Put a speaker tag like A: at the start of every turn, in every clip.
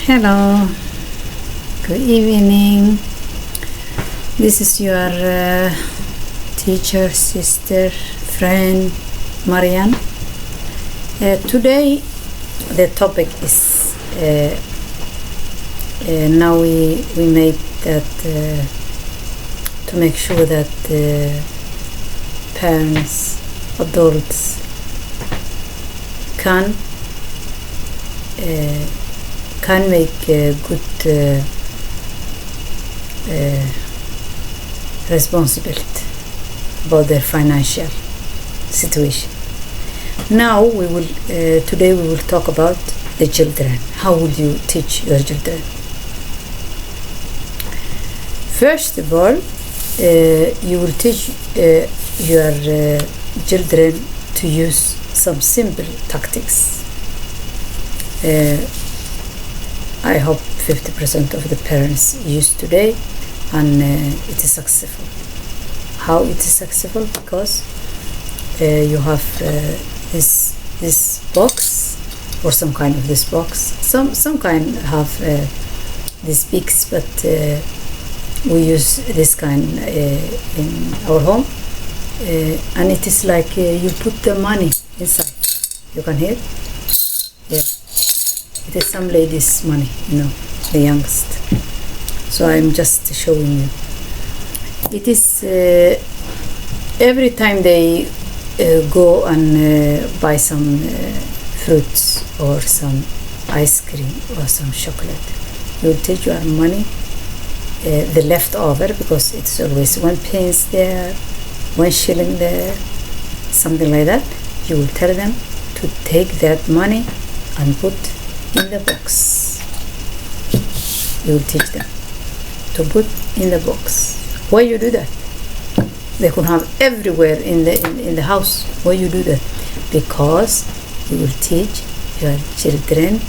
A: Hello, good evening. This is your teacher, sister, friend, Marian. Today the topic is now we made that to make sure that parents, adults can make a good responsibility about their financial situation. Now today we will talk about the children. How would you teach your children? First of all, you will teach your children to use some simple tactics. I hope 50% of the parents use today, and it is successful. How it is successful? Because you have this box, or some kind of this box. Some kind have these peaks, but we use this kind in our home, and it is like you put the money inside. You can hear? Yes. It is some ladies' money, the youngest. So I'm just showing you. It is every time they go and buy some fruits or some ice cream or some chocolate, you will take your money, the leftover, because it's always 1 pence there, 1 shilling there, something like that. You will tell them to take that money and put in the box. You will teach them to put in the box. Why you do that? They could have everywhere in the house. Why you do that? Because you will teach your children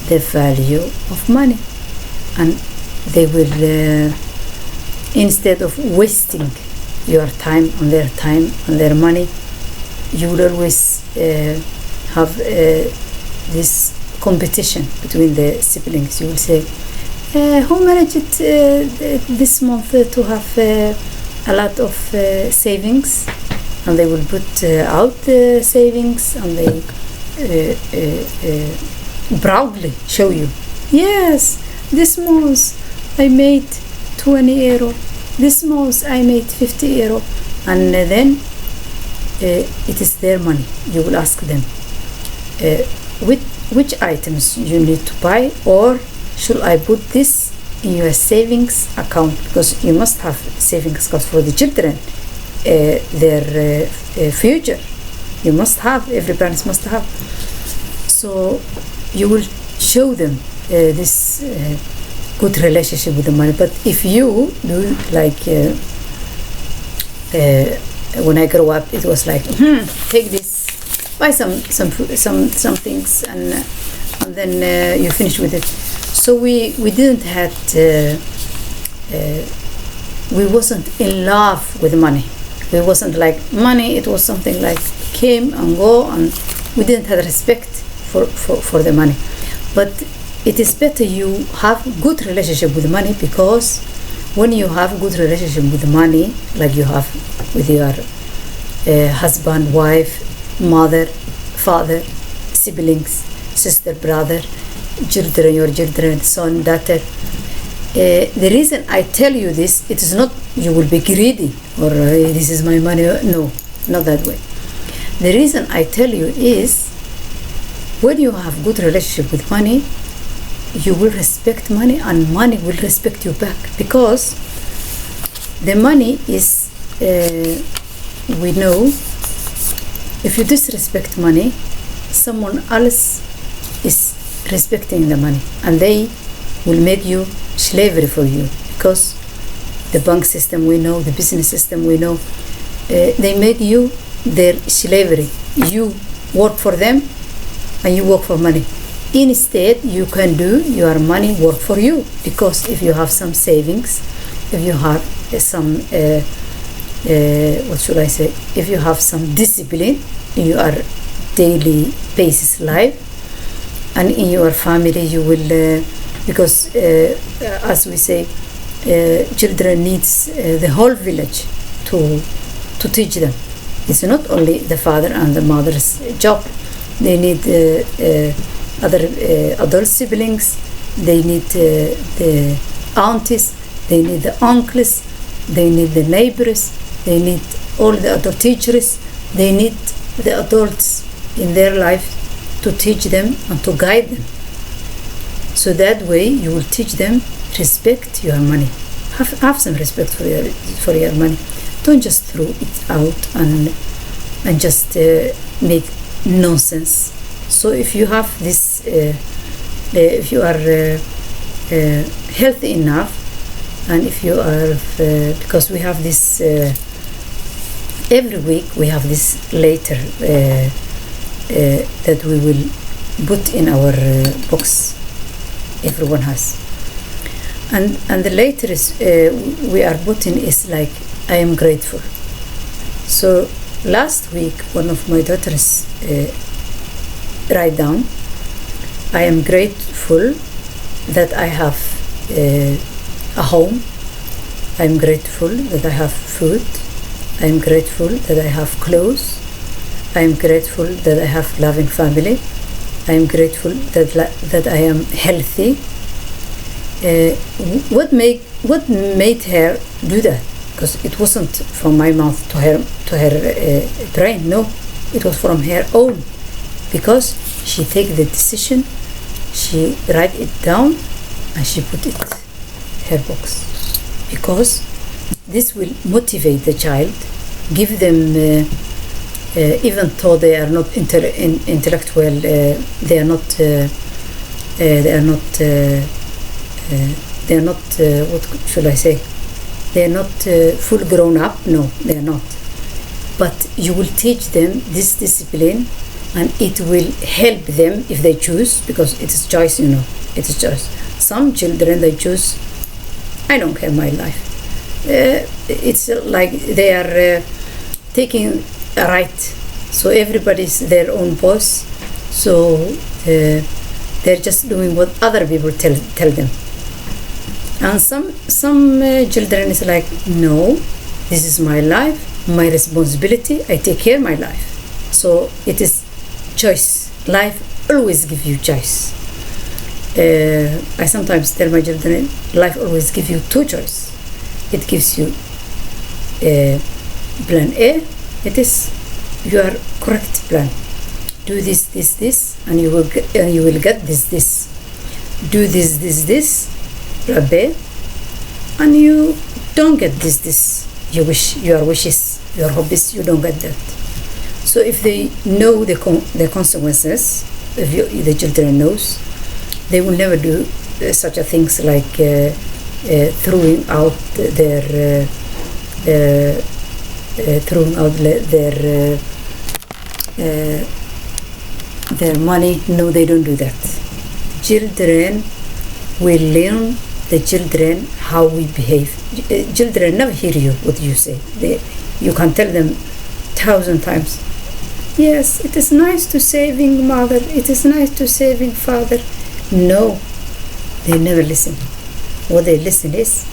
A: the value of money, and they will instead of wasting your time on their money, you will always have this competition between the siblings. You will say, who managed this month to have a lot of savings, and they will put out the savings, and they proudly show you, yes, this month I made 20 euro, this month I made 50 euro, and then it is their money. You will ask them which items you need to buy, or should I put this in your savings account, because you must have savings account for the children, their future. You must have, every parent must have. So you will show them this good relationship with the money. But if you do like when I grew up, it was like, take this, buy some things, and then you finish with it. So we didn't had we wasn't in love with money. We wasn't like money. It was something like came and go, and we didn't have respect for the money. But it is better you have good relationship with money, because when you have good relationship with money, like you have with your husband, wife, mother, father, siblings, sister, brother, children, your children, son, daughter. The reason I tell you this, it is not you will be greedy or this is my money. No, not that way. The reason I tell you is, when you have good relationship with money, you will respect money, and money will respect you back, because the money is, we know, if you disrespect money, someone else is respecting the money, and they will make you slavery for you, because the bank system we know, the business system we know, they make you their slavery. You work for them and you work for money. Instead, you can do your money work for you, because if you have some savings, if you have some if you have some discipline in your daily basis life, and in your family you will because as we say, children needs the whole village to teach them. It's not only the father and the mother's job. They need other adult siblings. They need the aunties. They need the uncles. They need the neighbors. They need all the other teachers. They need the adults in their life to teach them and to guide them. So that way you will teach them respect your money. Have some respect for your money. Don't just throw it out and just make nonsense. So if you have this, if you are healthy enough, and if you are, because we have this every week, we have this letter that we will put in our box. Everyone has, and the letter is we are putting is like, I am grateful. So last week, one of my daughters write down, I am grateful that I have a home. I am grateful that I have food. I am grateful that I have clothes. I am grateful that I have loving family. I am grateful that I am healthy. What made her do that? Because it wasn't from my mouth to her brain. No, it was from her own. Because she take the decision, she write it down, and she put it in her box. Because this will motivate the child, give them. Even though they are not intellectual, they are not what should I say? They are not full grown up. No, they are not. But you will teach them this discipline, and it will help them if they choose, because it is choice. It is choice. Some children, they choose, I don't care my life. It's like they are taking a right. So everybody's their own boss. So they're just doing what other people tell them. And some children is like, no, this is my life, my responsibility. I take care of my life. So it is choice. Life always gives you choice. I sometimes tell my children, life always gives you two choices. It gives you plan A. It is your correct plan. Do this, and you will get this. Do this, plan B, and you don't get this. Your wishes, your hobbies, you don't get that. So if they know the consequences, if the children knows, they will never do such a things like throwing out their money. No, they don't do that. Children will learn the children how we behave. Children never hear you what you say. You can tell them 1,000 times, yes, it is nice to saving mother, it is nice to saving father. No, they never listen. What they listen is,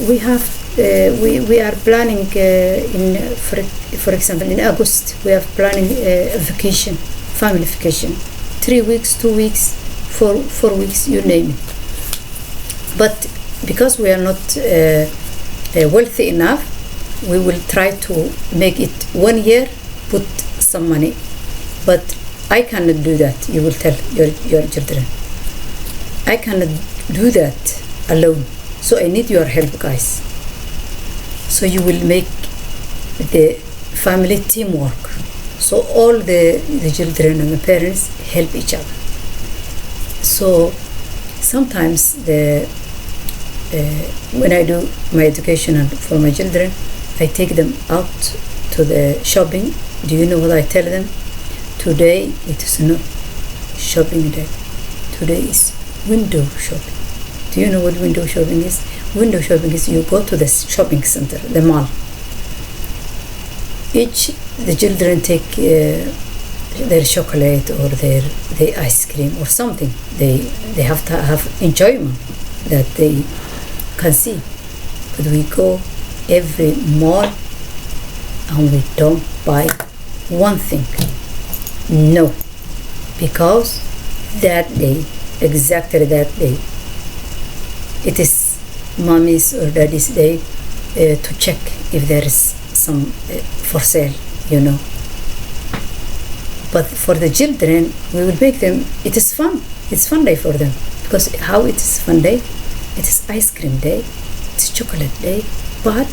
A: we are planning for example, in August we are planning a vacation, family vacation, 3 weeks, 2 weeks, 4 weeks, you name it. But because we are not wealthy enough, we will try to make it 1 year, put some money. But I cannot do that. You will tell your children, I cannot do that alone. So I need your help, guys. So you will make the family teamwork. So all the children and the parents help each other. So sometimes when I do my education for my children, I take them out to the shopping. Do you know what I tell them? Today it is not shopping day. Today is window shopping. Do you know what window shopping is? Window shopping is you go to the shopping center, the mall. The children take their chocolate or their ice cream or something. They have to have enjoyment that they can see. But we go every mall and we don't buy one thing. No, because that day, exactly that day, it is mommy's or daddy's day to check if there is some for sale, But for the children, we will make them, it is fun. It's fun day for them. Because how it is fun day? It is ice cream day. It's chocolate day. But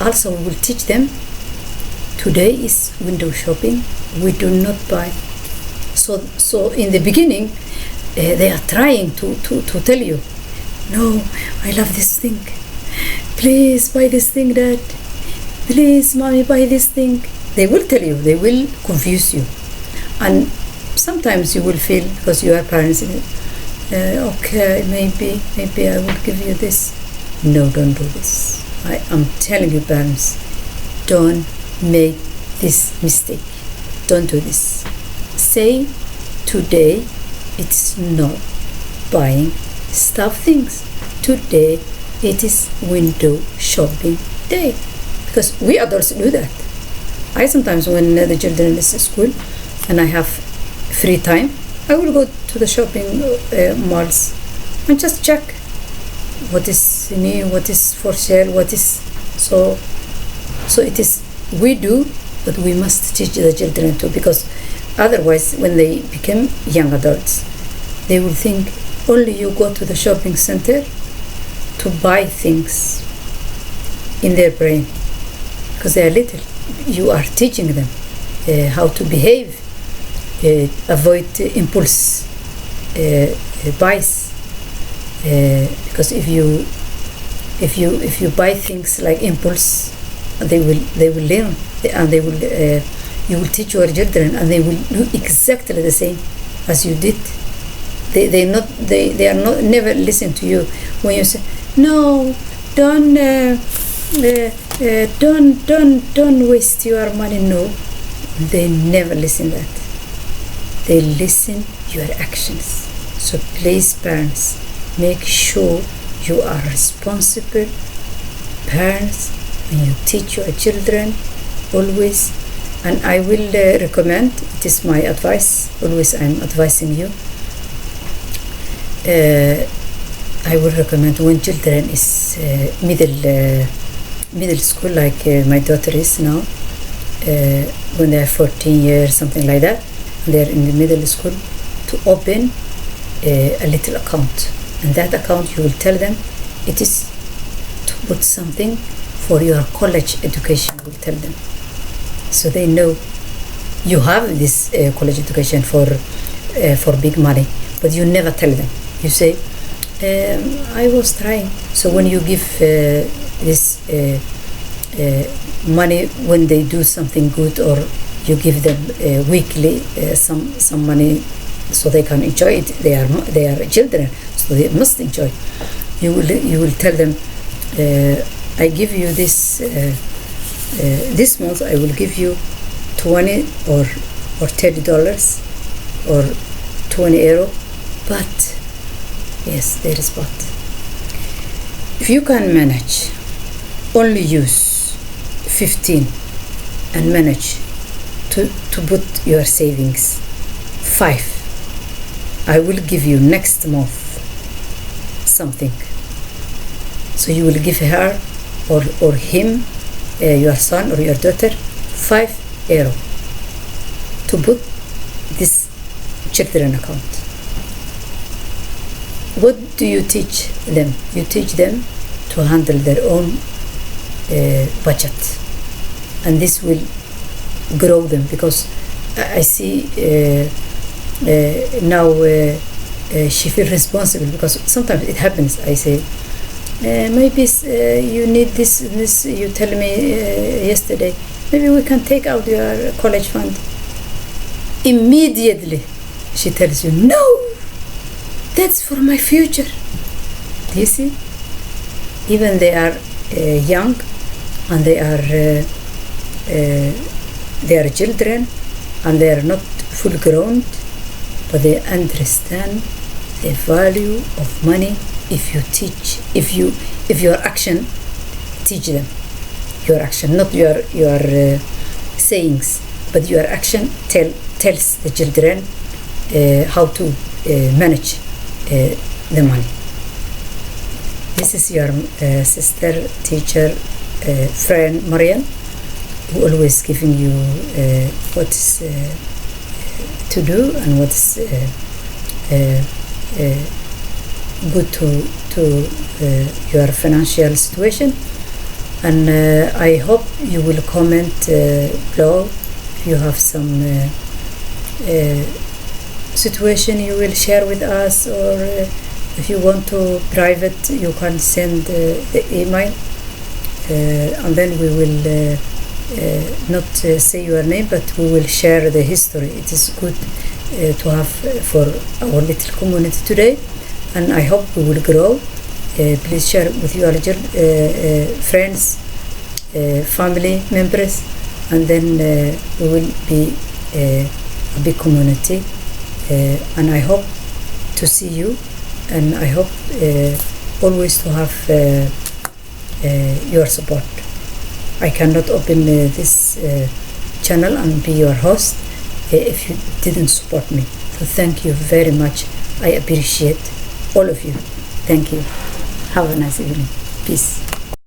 A: also we will teach them, today is window shopping. We do not buy. So in the beginning, they are trying to tell you, no, I love this thing. Please buy this thing, Dad. Please, Mommy, buy this thing. They will tell you. They will confuse you. And sometimes you will feel, because you are parents, okay, maybe I will give you this. No, don't do this. I am telling you, parents, don't make this mistake. Don't do this. Say, today it's not buying stuff things. Today it is window shopping day. Because we adults do that. I sometimes, when the children is at school and I have free time, I will go to the shopping malls and just check what is new, what is for sale, what is so it is, we do, but we must teach the children too, because otherwise when they become young adults, they will think only you go to the shopping center to buy things in their brain, because they are little. You are teaching them how to behave, avoid impulse buys, because if you buy things like impulse, they will learn, and they will you will teach your children, and they will do exactly the same as you did. They are not never listen to you when you say, no, don't waste your money. No, they never listen that. They listen your actions. So please, parents, make sure you are responsible parents when you teach your children always. And I will recommend, it is my advice, always I'm advising you, I will recommend when children is middle school, like my daughter is now, when they are 14 years, something like that, and they are in the middle school, to open a little account. And that account, you will tell them, it is to put something for your college education, you will tell them. So they know you have this college education for big money, but you never tell them. You say, I was trying. So when you give this money when they do something good, or you give them weekly some money so they can enjoy it. They are children, so they must enjoy. You will tell them, I give you this this month. I will give you $20 or $30 or €20, but yes, there is but. If you can manage, only use 15 and manage to put your savings 5. I will give you next month something. So you will give her or him, your son or your daughter, €5 to put this children account. What do you teach them? You teach them to handle their own budget, and this will grow them, because I see now she feels responsible, because sometimes it happens. I say, maybe you need this, you tell me yesterday, maybe we can take out your college fund. Immediately she tells you, no, that's for my future. Do you see? Even they are young, and they are children, and they are not full grown, but they understand the value of money if you teach, if your action teach them. Your action, not your sayings, but your action tells the children how to manage the money. This is your sister, teacher, friend Mariam, who always giving you what is to do and what is good to your financial situation. And I hope you will comment below if you have some situation you will share with us, or if you want to private, you can send the email, and then we will not say your name, but we will share the history. It is good to have for our little community today, and I hope we will grow. Please share with your friends, family members, and then we will be a big community. And I hope to see you, and I hope always to have your support. I cannot open this channel and be your host if you didn't support me. So thank you very much. I appreciate all of you. Thank you. Have a nice evening. Peace.